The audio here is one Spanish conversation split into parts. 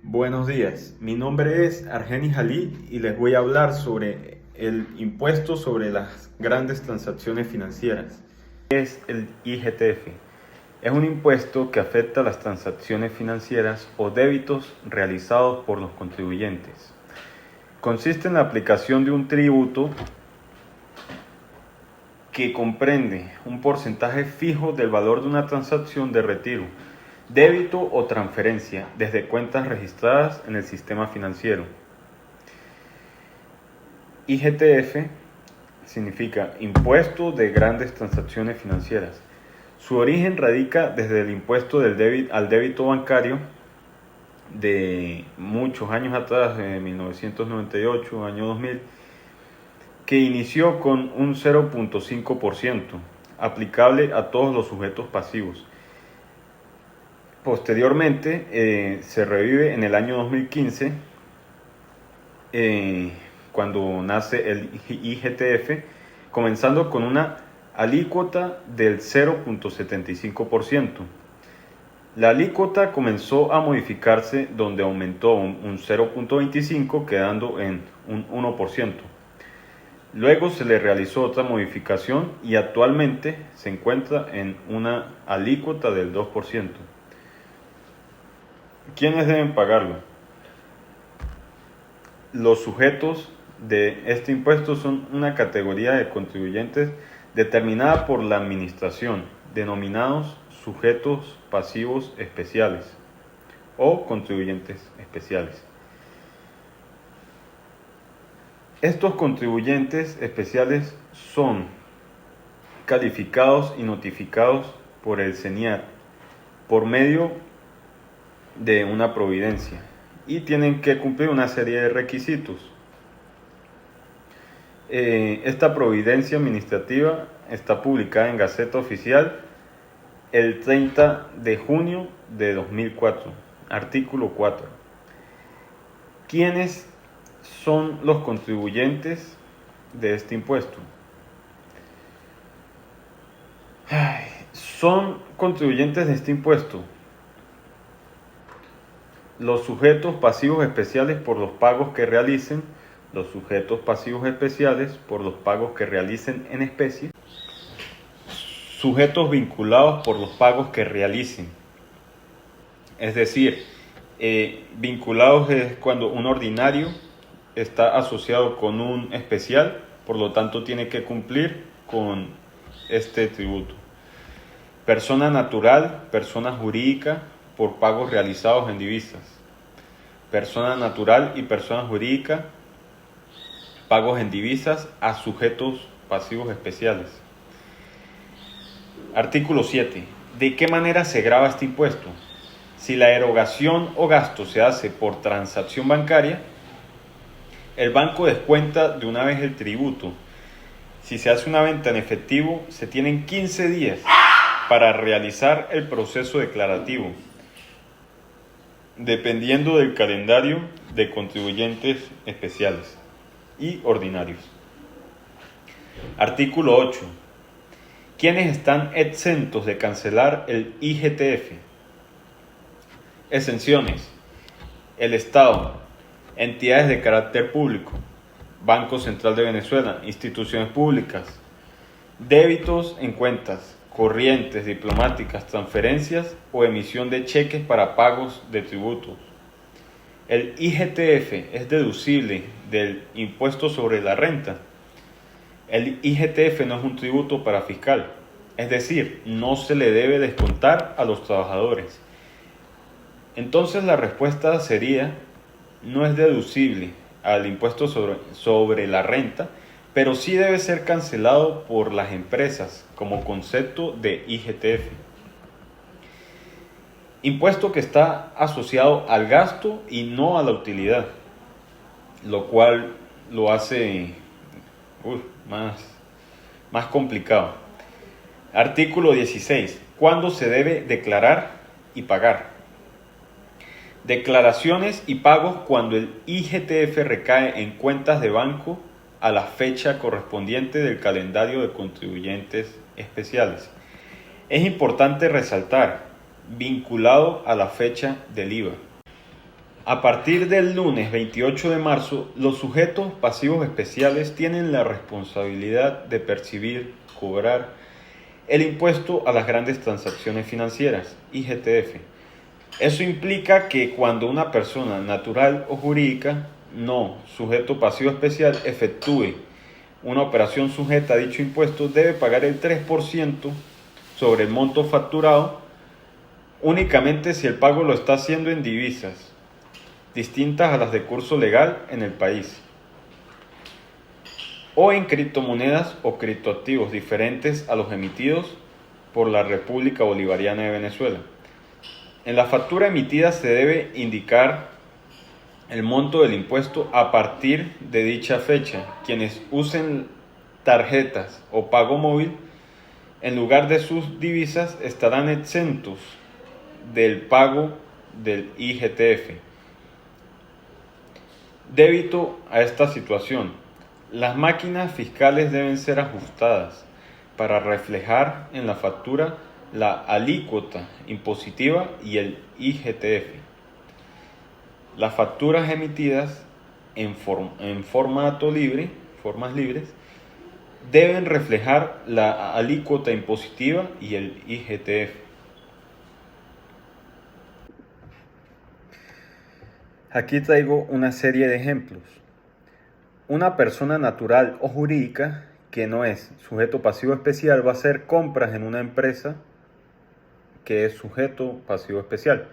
Buenos días, mi nombre es Argenis Jalí y les voy a hablar sobre el impuesto sobre las grandes transacciones financieras. ¿Qué es el IGTF? Es un impuesto que afecta a las transacciones financieras o débitos realizados por los contribuyentes. Consiste en la aplicación de un tributo que comprende un porcentaje fijo del valor de una transacción de retiro, débito o transferencia desde cuentas registradas en el sistema financiero. IGTF significa Impuesto de Grandes Transacciones Financieras. Su origen radica desde el impuesto al débito bancario de muchos años atrás, de 1998, año 2000, que inició con un 0.5% aplicable a todos los sujetos pasivos. Posteriormente se revive en el año 2015 cuando nace el IGTF, comenzando con una alícuota del 0.75%. La alícuota comenzó a modificarse donde aumentó un 0.25%, quedando en un 1%. Luego se le realizó otra modificación y actualmente se encuentra en una alícuota del 2%. ¿Quiénes deben pagarlo? Los sujetos de este impuesto son una categoría de contribuyentes determinada por la administración, denominados sujetos pasivos especiales o contribuyentes especiales. Estos contribuyentes especiales son calificados y notificados por el CENIAT por medio de una providencia y tienen que cumplir una serie de requisitos. Esta providencia administrativa está publicada en Gaceta Oficial el 30 de junio de 2004, artículo 4. ¿Quiénes son los contribuyentes de este impuesto? Son contribuyentes de este impuesto los sujetos pasivos especiales por los pagos que realicen, los sujetos pasivos especiales por los pagos que realicen en especie, sujetos vinculados por los pagos que realicen. Es decir, vinculados es cuando un ordinario está asociado con un especial, por lo tanto tiene que cumplir con este tributo. Persona natural, persona jurídica, por pagos realizados en divisas. Persona natural y persona jurídica, pagos en divisas a sujetos pasivos especiales. Artículo 7. ¿De qué manera se grava este impuesto? Si la erogación o gasto se hace por transacción bancaria, el banco descuenta de una vez el tributo. Si se hace una venta en efectivo, se tienen 15 días para realizar el proceso declarativo, dependiendo del calendario de contribuyentes especiales y ordinarios. Artículo 8. ¿Quiénes están exentos de cancelar el IGTF? Exenciones: el Estado, entidades de carácter público, Banco Central de Venezuela, instituciones públicas, débitos en cuentas corrientes, diplomáticas, transferencias o emisión de cheques para pagos de tributos. El IGTF es deducible del impuesto sobre la renta. El IGTF no es un tributo para fiscal, es decir, no se le debe descontar a los trabajadores. Entonces la respuesta sería: no es deducible al impuesto sobre la renta, pero sí debe ser cancelado por las empresas como concepto de IGTF. Impuesto que está asociado al gasto y no a la utilidad, lo cual lo hace más complicado. Artículo 16. ¿Cuándo se debe declarar y pagar? Declaraciones y pagos cuando el IGTF recae en cuentas de banco a la fecha correspondiente del calendario de contribuyentes especiales. Es importante resaltar, vinculado a la fecha del IVA. A partir del lunes 28 de marzo, los sujetos pasivos especiales tienen la responsabilidad de percibir, cobrar el impuesto a las grandes transacciones financieras, IGTF. Eso implica que cuando una persona natural o jurídica, no sujeto pasivo especial, efectúe una operación sujeta a dicho impuesto, debe pagar el 3% sobre el monto facturado, únicamente si el pago lo está haciendo en divisas distintas a las de curso legal en el país, o en criptomonedas o criptoactivos diferentes a los emitidos por la República Bolivariana de Venezuela. En la factura emitida se debe indicar el monto del impuesto a partir de dicha fecha. Quienes usen tarjetas o pago móvil en lugar de sus divisas estarán exentos del pago del IGTF. Débito a esta situación. Las máquinas fiscales deben ser ajustadas para reflejar en la factura la alícuota impositiva y el IGTF. Las facturas emitidas en formato libre, formas libres, deben reflejar la alícuota impositiva y el IGTF. Aquí traigo una serie de ejemplos. Una persona natural o jurídica que no es sujeto pasivo especial va a hacer compras en una empresa que es sujeto pasivo especial.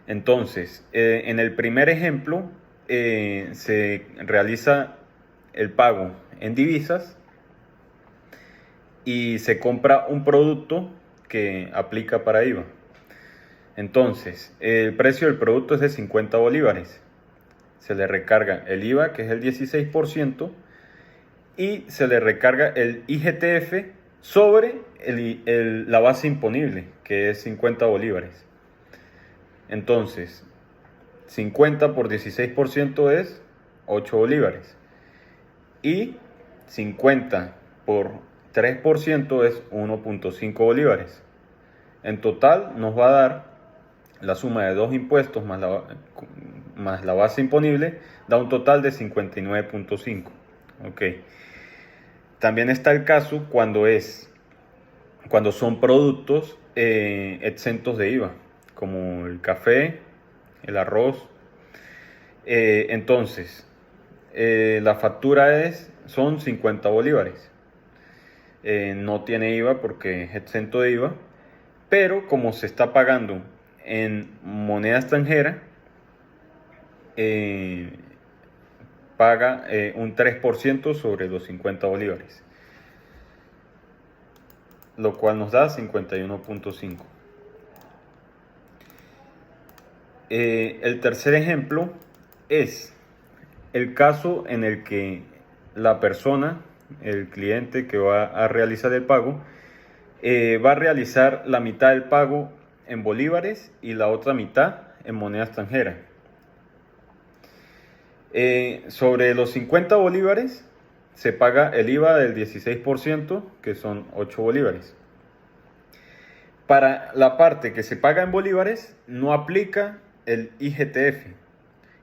Entonces, en el primer ejemplo se realiza el pago en divisas y se compra un producto que aplica para IVA. Entonces, el precio del producto es de 50 bolívares. Se le recarga el IVA, que es el 16%, y se le recarga el IGTF sobre la base imponible, que es 50 bolívares. Entonces, 50 por 16% es 8 bolívares. Y 50 por 3% es 1.5 bolívares. En total nos va a dar la suma de dos impuestos más la base imponible, da un total de 59.5. Okay. También está el caso cuando son productos exentos de IVA, como el café, el arroz. Entonces, la factura son 50 bolívares. No tiene IVA porque es exento de IVA, pero como se está pagando en moneda extranjera, paga un 3% sobre los 50 bolívares, lo cual nos da 51.5. El tercer ejemplo es el caso en el que la persona, el cliente que va a realizar el pago, va a realizar la mitad del pago en bolívares y la otra mitad en moneda extranjera. Sobre los 50 bolívares se paga el IVA del 16%, que son 8 bolívares. Para la parte que se paga en bolívares no aplica el IGTF,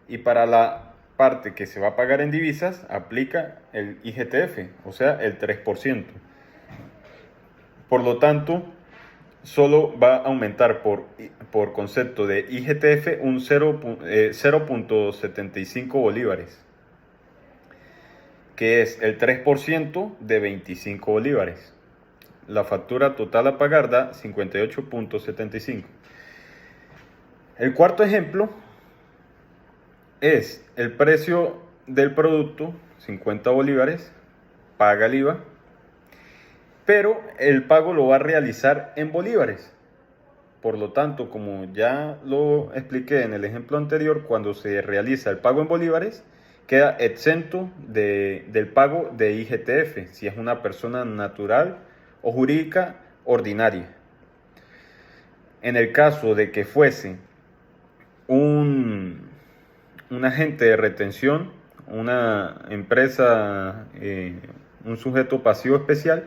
y para la parte que se va a pagar en divisas aplica el IGTF, o sea, el 3%. Por lo tanto, solo va a aumentar por concepto de IGTF un 0.75 bolívares, que es el 3% de 25 bolívares. La factura total a pagar da 58.75. El cuarto ejemplo es el precio del producto, 50 bolívares, paga el IVA, pero el pago lo va a realizar en bolívares. Por lo tanto, como ya lo expliqué en el ejemplo anterior, cuando se realiza el pago en bolívares, queda exento del pago de IGTF, si es una persona natural o jurídica ordinaria. En el caso de que fuese un agente de retención, una empresa, un sujeto pasivo especial,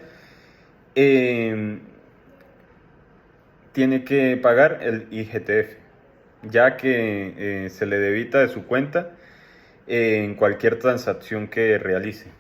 tiene que pagar el IGTF, ya que se le debita de su cuenta en cualquier transacción que realice.